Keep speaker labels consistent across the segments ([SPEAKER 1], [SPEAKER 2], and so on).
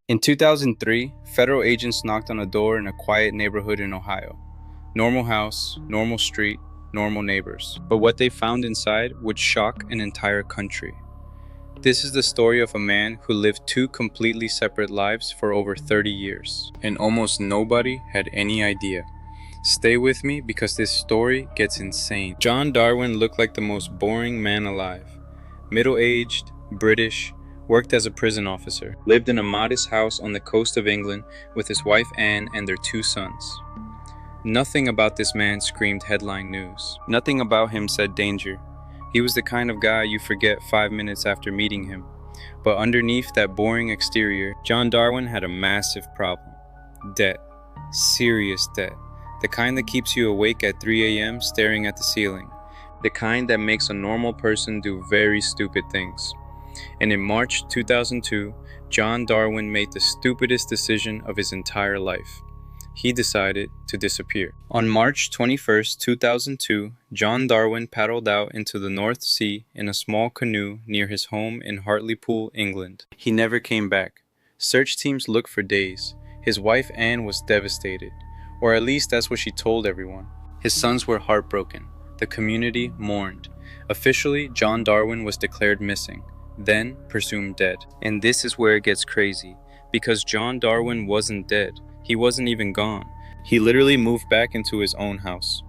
[SPEAKER 1] In 2003, federal agents knocked on a door in a quiet neighborhood in Ohio. Normal house, normal street, normal neighbors. But what they found inside would shock an entire country. This is the story of a man who lived two completely separate lives for over 30 years, and almost nobody had any idea. Stay with me because this story gets insane. John Darwin looked like the most boring man alive. Middle-aged, British, worked as a prison officer, lived in a modest house on the coast of England with his wife Anne and their two sons. Nothing about this man screamed headline news. Nothing about him said danger. He was the kind of guy you forget 5 minutes after meeting him. But underneath that boring exterior, John Darwin had a massive problem. Debt. Serious debt. The kind that keeps you awake at 3 a.m. staring at the ceiling. The kind that makes a normal person do very stupid things. And in March 2002, John Darwin made the stupidest decision of his entire life. He decided to disappear. On March 21, 2002, John Darwin paddled out into the North Sea in a small canoe near his home in Hartlepool, England. He never came back. Search teams looked for days. His wife Anne was devastated, or at least that's what she told everyone. His sons were heartbroken. The community mourned. Officially, John Darwin was declared missing, then presumed dead. And this is where it gets crazy, because John Darwin wasn't dead. He wasn't even gone. He literally moved back into his own house.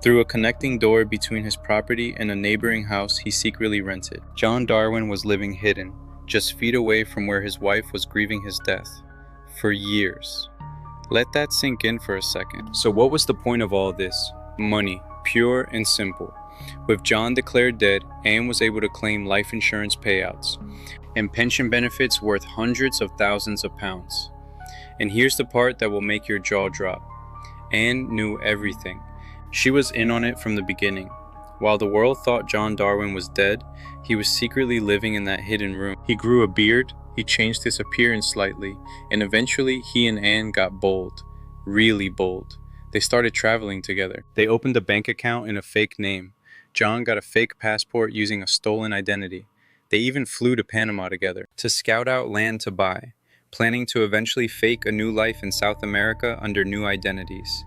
[SPEAKER 1] Through a connecting door between his property and a neighboring house he secretly rented. John Darwin was living hidden, just feet away from where his wife was grieving his death. For years. Let that sink in for a second. So what was the point of all this? Money, pure and simple. With John declared dead, Anne was able to claim life insurance payouts and pension benefits worth hundreds of thousands of pounds. And here's the part that will make your jaw drop. Anne knew everything. She was in on it from the beginning. While the world thought John Darwin was dead, he was secretly living in that hidden room. He grew a beard, he changed his appearance slightly, and eventually he and Anne got bold. Really bold. They started traveling together. They opened a bank account in a fake name. John got a fake passport using a stolen identity. They even flew to Panama together to scout out land to buy, planning to eventually fake a new life in South America under new identities.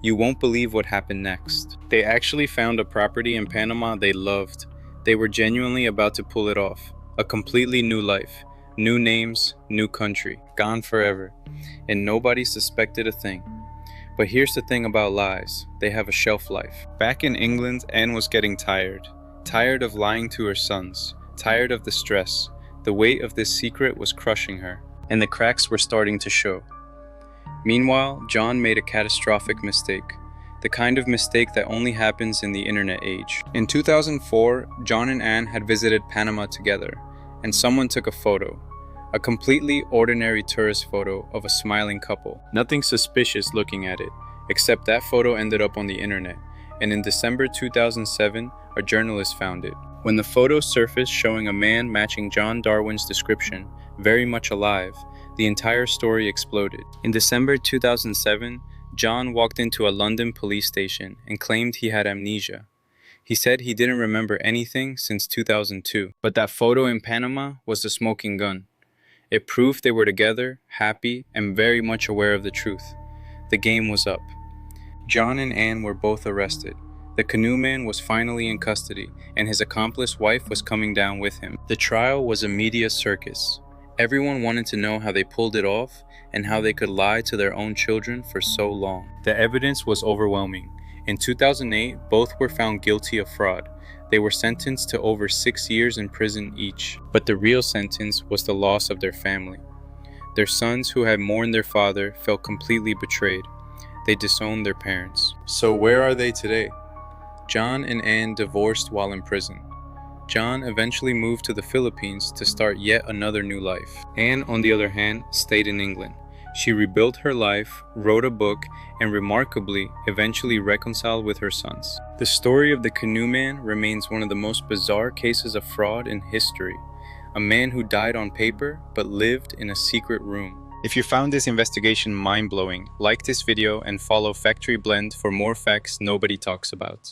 [SPEAKER 1] You won't believe what happened next. They actually found a property in Panama they loved. They were genuinely about to pull it off. A completely new life. New names, new country. Gone forever. And nobody suspected a thing. But here's the thing about lies. They have a shelf life. Back in England, Anne was getting tired. Tired of lying to her sons. Tired of the stress. The weight of this secret was crushing her, and the cracks were starting to show. Meanwhile, John made a catastrophic mistake. The kind of mistake that only happens in the internet age. In 2004, John and Anne had visited Panama together, and someone took a photo. A completely ordinary tourist photo of a smiling couple. Nothing suspicious looking at it, except that photo ended up on the internet, and in December 2007, a journalist found it. When the photo surfaced showing a man matching John Darwin's description, very much alive, the entire story exploded. In December 2007, John walked into a London police station and claimed he had amnesia. He said he didn't remember anything since 2002, but that photo in Panama was the smoking gun. It proved they were together, happy, and very much aware of the truth. The game was up. John and Anne were both arrested. The canoe man was finally in custody, and his accomplice wife was coming down with him. The trial was a media circus. Everyone wanted to know how they pulled it off and how they could lie to their own children for so long. The evidence was overwhelming. In 2008, both were found guilty of fraud. They were sentenced to over 6 years in prison each. But the real sentence was the loss of their family. Their sons, who had mourned their father, felt completely betrayed. They disowned their parents. So where are they today? John and Anne divorced while in prison. John eventually moved to the Philippines to start yet another new life. Anne, on the other hand, stayed in England. She rebuilt her life, wrote a book, and remarkably, eventually reconciled with her sons. The story of the canoe man remains one of the most bizarre cases of fraud in history. A man who died on paper, but lived in a secret room. If you found this investigation mind-blowing, like this video and follow Factory Blend for more facts nobody talks about.